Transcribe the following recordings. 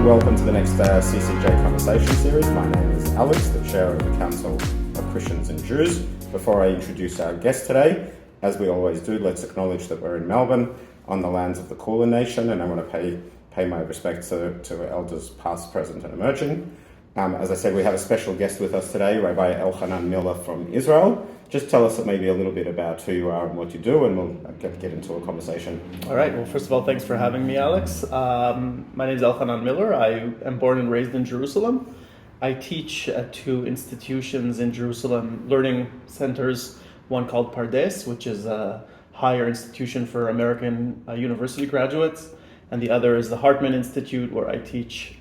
and welcome to the next CCJ Conversation series. My name is Alex, the Chair of the Council of Christians and Jews. Before I introduce our guest today, as we always do, let's acknowledge that we're in Melbourne, on the lands of the Kulin Nation, and I want to pay my respects to elders past, present, and emerging. As I said, we have a special guest with us today, Rabbi Elhanan Miller from Israel. Just tell us maybe a little bit about who you are and what you do, and we'll get into a conversation. All right. Well, first of all, thanks for having me, Alex. My name is Elhanan Miller. I am born and raised in Jerusalem. I teach at two institutions in Jerusalem, learning centers, one called Pardes, which is a higher institution for American university graduates, and the other is the Hartman Institute, where I teach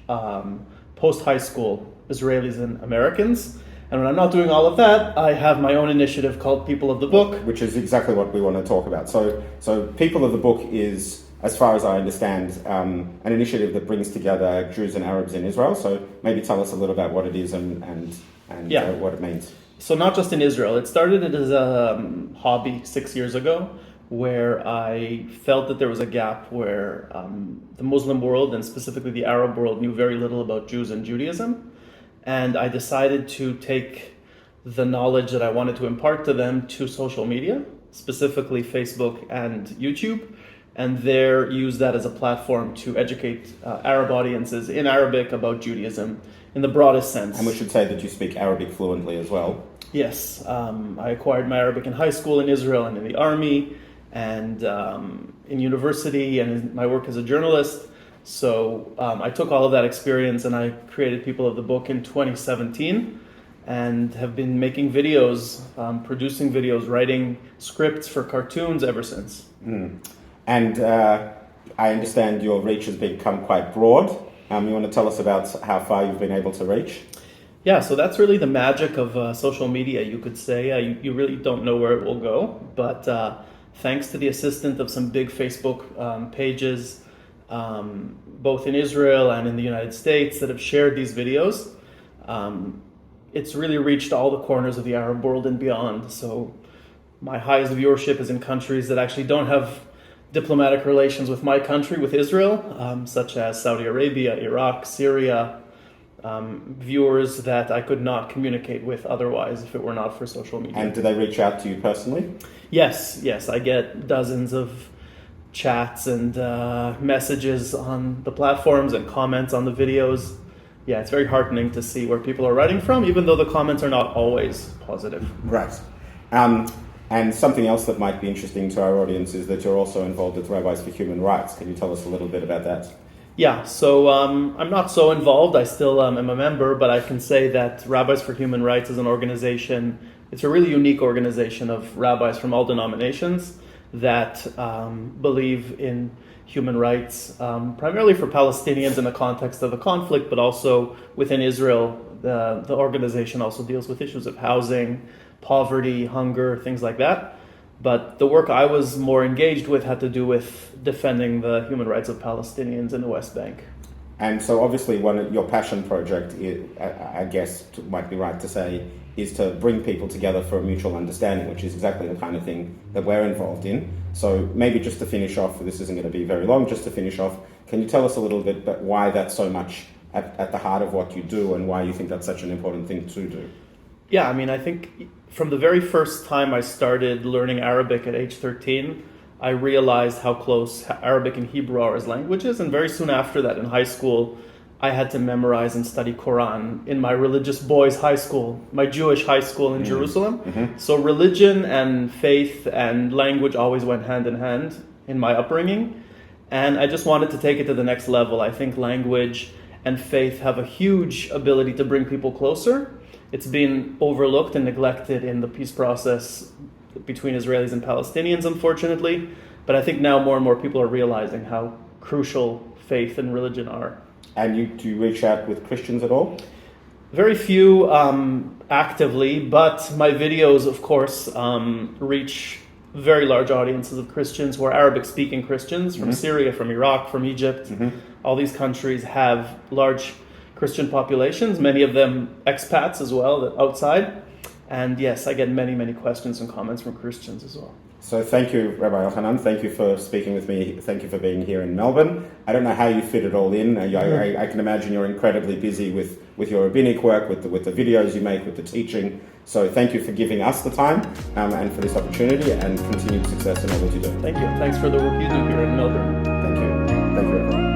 post-high school Israelis and Americans. And when I'm not doing all of that, I have my own initiative called People of the Book. Which is exactly what we want to talk about. So People of the Book is, as far as I understand, an initiative that brings together Jews and Arabs in Israel. So maybe tell us a little about what it is and what it means. So not just in Israel. It started as a hobby 6 years ago, where I felt that there was a gap where the Muslim world, and specifically the Arab world, knew very little about Jews and Judaism. And I decided to take the knowledge that I wanted to impart to them to social media, specifically Facebook and YouTube, and there use that as a platform to educate Arab audiences in Arabic about Judaism in the broadest sense. And we should say that you speak Arabic fluently as well. Yes. I acquired my Arabic in high school in Israel and in the army, and in university, and in my work as a journalist. So I took all of that experience and I created People of the Book in 2017 and have been making videos, producing videos, writing scripts for cartoons ever since. And I understand your reach has become quite broad. You want to tell us about how far you've been able to reach? Yeah, so that's really the magic of social media, you could say. You really don't know where it will go, but thanks to the assistance of some big Facebook pages, both in Israel and in the United States, that have shared these videos, it's really reached all the corners of the Arab world and beyond. So my highest viewership is in countries that actually don't have diplomatic relations with my country, with Israel, such as Saudi Arabia, Iraq, Syria, viewers that I could not communicate with otherwise if it were not for social media. And do they reach out to you personally? Yes, I get dozens of chats and messages on the platforms and comments on the videos. Yeah, it's very heartening to see where people are writing from, even though the comments are not always positive. Right. And something else that might be interesting to our audience is that you're also involved with Rabbis for Human Rights. Can you tell us a little bit about that? Yeah, so I'm not so involved. I still am a member, but I can say that Rabbis for Human Rights is an organization. It's a really unique organization of rabbis from all denominations that believe in human rights, primarily for Palestinians in the context of the conflict, but also within Israel. The organization also deals with issues of housing, poverty, hunger, things like that. But the work I was more engaged with had to do with defending the human rights of Palestinians in the West Bank. And so obviously your passion project, I guess it might be right to say, is to bring people together for a mutual understanding, which is exactly the kind of thing that we're involved in. So maybe just to finish off, this isn't going to be very long, just to finish off, can you tell us a little bit about why that's so much at the heart of what you do and why you think that's such an important thing to do? Yeah, I mean, I think from the very first time I started learning Arabic at age 13, I realized how close Arabic and Hebrew are as languages. And very soon after that, in high school, I had to memorize and study Quran in my religious boys' high school, my Jewish high school in Jerusalem. Mm-hmm. So religion and faith and language always went hand in hand in my upbringing. And I just wanted to take it to the next level. I think language and faith have a huge ability to bring people closer. It's been overlooked and neglected in the peace process between Israelis and Palestinians, unfortunately. But I think now more and more people are realizing how crucial faith and religion are. And do you reach out with Christians at all? Very few actively, but my videos, of course, reach very large audiences of Christians who are Arabic-speaking Christians from Syria, from Iraq, from Egypt. All these countries have large Christian populations, many of them expats as well, outside. And yes, I get many, many questions and comments from Christians as well. So thank you, Rabbi Elhanan. Thank you for speaking with me. Thank you for being here in Melbourne. I don't know how you fit it all in. I can imagine you're incredibly busy with your rabbinic work, with the videos you make, with the teaching. So thank you for giving us the time and for this opportunity, and continued success in all that you do. Thank you. Thanks for the work you do here in Melbourne. Thank you. Thank you, everyone.